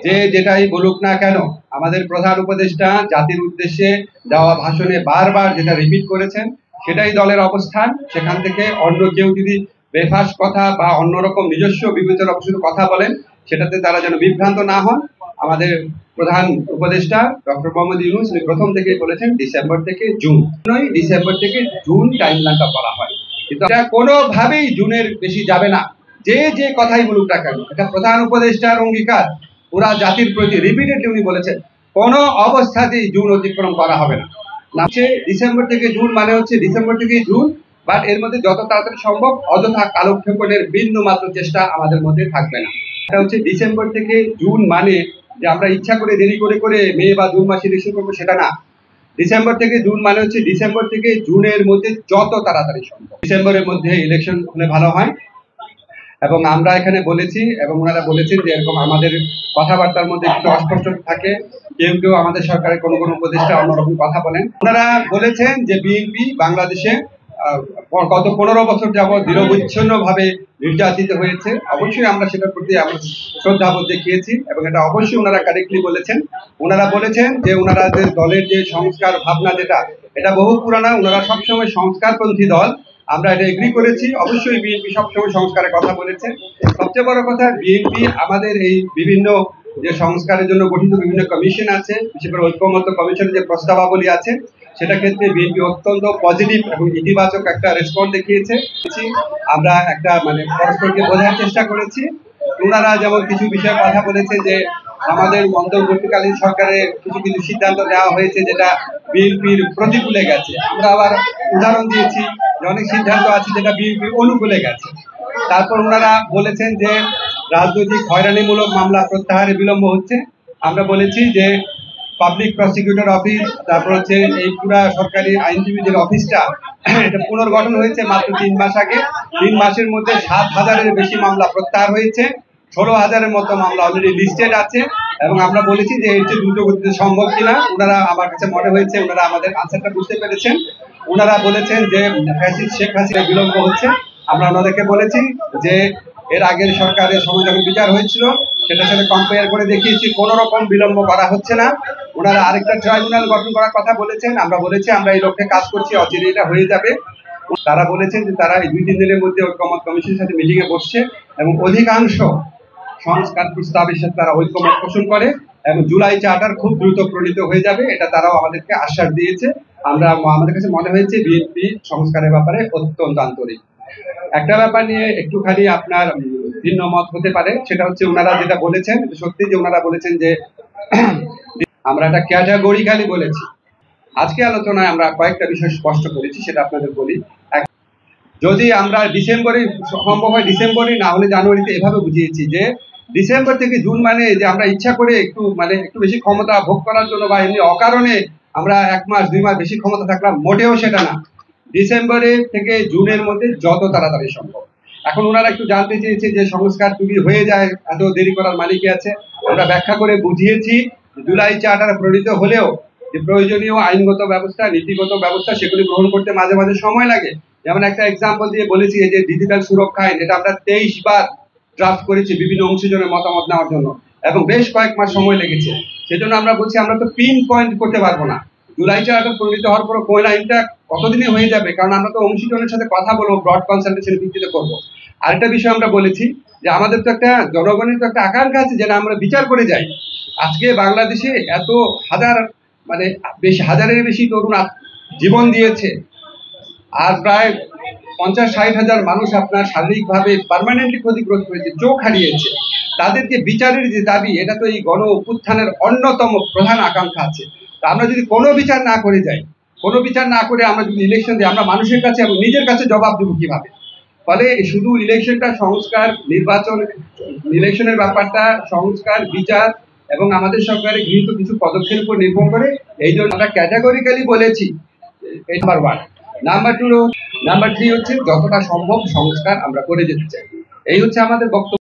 যে যেটাই বলুক না কেন, আমাদের প্রধান উপদেষ্টা জাতির উদ্দেশ্যে দেওয়া ভাষণে বারবার যেটা রিপিট করেছেন সেটাই দলের অবস্থান। সেখান থেকে অন্য কেউ যদি বেফাস কথা বা অন্যরকম নিজস্ব বিবেচনা শুধু কথা বলেন, সেটাতে তারা যেন বিভ্রান্ত না হন। আমাদের প্রধান উপদেষ্টা ডক্টর মোহাম্মদ ইউনূস প্রথম থেকেই বলেছেন ডিসেম্বর থেকে জুন, নয় ডিসেম্বর থেকে জুন টাইমলাইনটা বলা হয়, কিন্তু এটা কোনোভাবেই জুনের বেশি যাবে না। যে যে কথাই বলুক না কেন, এটা প্রধান উপদেষ্টার অঙ্গীকার, পুরা জাতির প্রতি রিপিটেডলি উনি বলেছেন কোনো অবস্থাতেই জুন অতিক্রম করা হবে না। হচ্ছে ডিসেম্বর থেকে জুন মানে হচ্ছে ডিসেম্বর থেকে জুন, বাট এর মধ্যে যত তাড়াতাড়ি সম্ভব অযথা কালক্ষেপণের বিন্দু মাত্র চেষ্টা আমাদের মধ্যে থাকবে না। এটা হচ্ছে ডিসেম্বর থেকে জুন মানে যে আমরা ইচ্ছা করে দেরি করে করে মে বা জুন মাসে ইলেকশন করবো, সেটা না। ডিসেম্বর থেকে জুন মানে হচ্ছে ডিসেম্বর থেকে জুনের মধ্যে যত তাড়াতাড়ি সম্ভব ডিসেম্বরের মধ্যে ইলেকশন হলে ভালো হয়। এবং আমরা এখানে বলেছি এবং ওনারা বলেছেন যে এরকম আমাদের কথাবার্তার মধ্যে একটু অস্পষ্ট থাকে, কেউ কেউ আমাদের সরকারের কোনো কোনো উপদেষ্টা অন্যরকম কথা বলেন। ওনারা বলেছেন যে বিএনপি বাংলাদেশে গত 15 বছর যাবৎ নিরবচ্ছিন্ন ভাবে নির্যাতিত হয়েছে। অবশ্যই আমরা সেটার প্রতি আমরা শ্রদ্ধাবোধ দেখিয়েছি এবং এটা অবশ্যই ওনারা কারেক্টলি বলেছেন। ওনারা বলেছেন যে ওনাদের দলের যে সংস্কার ভাবনা যেটা, এটা বহু পুরানা, ওনারা সবসময় সংস্কারপন্থী দল, আমরা এটা এগ্রি করেছি। অবশ্যই বিএনপি সবসময় সংস্কারের কথা বলেছে। সবচেয়ে বড় কথা, বিএনপি আমাদের এই বিভিন্ন যে সংস্কারের জন্য গঠিত বিভিন্ন কমিশন আছে, বিশেষ করে ঐক্যমত্য কমিশনের যে প্রস্তাবাবলী আছে, সেটা ক্ষেত্রে বিএনপি অত্যন্ত পজিটিভ এবং ইতিবাচক একটা রেসপন্স দেখিয়েছে। আমরা একটা মানে পরস্পরকে বোঝার চেষ্টা করেছি। ওনারা যেমন কিছু বিষয়ে কথা বলেছে যে আমাদের অন্তর্বর্তীকালীন সরকারের কিছু কিছু সিদ্ধান্ত নেওয়া হয়েছে যেটা বিএনপির প্রতিকূলে গেছে। আমরা আবার উদাহরণ দিয়েছি যে অনেক সিদ্ধান্ত আছে যেটা বিএনপির অনুকূলে গেছে। তারপর ওনারা বলেছেন যে রাজনৈতিক হয়রানিমূলক মামলা প্রত্যাহারে বিলম্ব হচ্ছে। আমরা বলেছি যে পাবলিক প্রসিকিউটর অফিস, তারপর হচ্ছে এই পুরা সরকারি আইনজীবীদের অফিসটা এটা পুনর্গঠন হয়েছে মাত্র 3 মাস আগে। 3 মাসের মধ্যে 7,000-এর বেশি মামলা প্রত্যাহার হয়েছে, 16,000-এর মতো মামলা অলরেডি লিস্টেড আছে। এবং আমরা বলেছি যে এর চেয়ে দ্রুত গতিতে সম্ভব কিনা। ওনারা, আমার কাছে মনে হয়েছে ওনারা আমাদের আনসারটা বুঝতে পেরেছেন। ওনারা বলেছেন যে শেখ হাসিনা বিলম্ব হচ্ছে। আমরা ওনাদেরকে বলেছি যে এর আগের সরকারের সময় যখন বিচার হয়েছিল সেটার সাথে কম্পেয়ার করে দেখিয়েছি কোনো রকম বিলম্ব করা হচ্ছে না। ওনারা আরেকটা ট্রাইব্যুনাল গঠন করার কথা বলেছেন। আমরা বলেছি আমরা এই লক্ষ্যে কাজ করছি, অচিরে এটা হয়ে যাবে। তারা বলেছেন যে তারা এই 2-3 দিনের মধ্যে ঐক্যমত কমিশনের সাথে মিটিং এ বসছে এবং অধিকাংশ সংস্কার প্রস্তাবের সাথে তারা ঐক্যমত পোষণ করে এবং জুলাই চার্টার খুব দ্রুত প্রণীত হয়ে যাবে, এটা তারাও আমাদেরকে আশ্বাস দিয়েছে। আমরা, আমাদের কাছে মনে হয়েছে বিএনপি সংস্কারের ব্যাপারে অত্যন্ত আন্তরিক। একটা ব্যাপার নিয়ে একটুখানি আপনার ভিন্ন মত হতে পারে, সেটা হচ্ছে ওনারা যেটা বলেছেন সত্যি, যে ওনারা বলেছেন যে আমরা একটা ক্যাটাগরিক্যালি বলেছি। আজকে আলোচনায় আমরা কয়েকটা বিষয় স্পষ্ট করেছি, সেটা আপনাদের বলি। যদি আমরা ডিসেম্বরে সম্ভব হয় ডিসেম্বরে, না হলে জানুয়ারিতে, এভাবে বুঝিয়েছি যে ডিসেম্বর থেকে জুন মানে যে আমরা ইচ্ছা করে একটু বেশি ক্ষমতা ভোগ করার জন্য বা এমনি অকারণে আমরা 1 মাস 2 মাস বেশি ক্ষমতা থাকলাম, মোটেও সেটা না। ডিসেম্বরে থেকে জুনের মধ্যে যত তাড়াতাড়ি সম্ভব। এখন ওনারা একটু জানতে চেয়েছে যে সংস্কার যদি হয়ে যায় এত দেরি করার মানে কি আছে। আমরা ব্যাখ্যা করে বুঝিয়েছি জুলাই চার্টার প্রণীত হলেও যে প্রয়োজনীয় আইনগত ব্যবস্থা, নীতিগত ব্যবস্থা, সেগুলি গ্রহণ করতে মাঝে মাঝে সময় লাগে। যেমন একটা এক্সাম্পল দিয়ে বলেছি, এই যে ডিজিটাল সুরক্ষা আইন, এটা আমরা 23 বার ড্রাফট করেছি বিভিন্ন অংশীজনের মতামত নেওয়ার জন্য এবং বেশ কয়েক মাস সময় লেগেছে। সেজন্য আমরা বলছি আমরা তো পিন পয়েন্ট করতে পারবো না জুলাই চার্টার প্রণীত হওয়ার পর কোন আইনটা কতদিনে হয়ে যাবে, কারণ আমরা তো অংশীজনের সাথে কথা বলবো, ব্রড কনসালটেশন ভিত্তিতে করবো। আরেকটা বিষয় আমরা বলেছি যে আমাদের তো একটা জনগণের তো একটা আকাঙ্ক্ষা আছে যেটা আমরা বিচার করে যাই। আজকে বাংলাদেশে এত হাজার মানে বেশি হাজারের বেশি তরুণ জীবন দিয়েছে, আর প্রায় 50-60 হাজার মানুষ আপনার শারীরিকভাবে পার্মানেন্টলি ক্ষতিগ্রস্ত হয়েছে, চোখ হারিয়েছে। তাদেরকে বিচারের যে দাবি, এটা তো এই গণ অভ্যুত্থানের অন্যতম প্রধান আকাঙ্ক্ষা আছে। তা আমরা যদি কোনো বিচার না করে যাই, কোনো বিচার না করে আমরা যদি ইলেকশন দিই, আমরা মানুষের কাছে এবং নিজের কাছে জবাব দেবো কিভাবে? ফলে শুধু ইলেকশনটা সংস্কার, নির্বাচন, ইলেকশনের ব্যাপারটা সংস্কার, বিচার এবং আমাদের সরকারের গৃহীত কিছু পদক্ষেপের উপর নির্ভর করে। এই জন্য আমরা ক্যাটাগরিক্যালি বলেছি নাম্বার 1। নাম্বার 3 হচ্ছে যতটা সম্ভব সংস্কার আমরা করে যেতে চাই। এই হচ্ছে আমাদের বক্তব্য।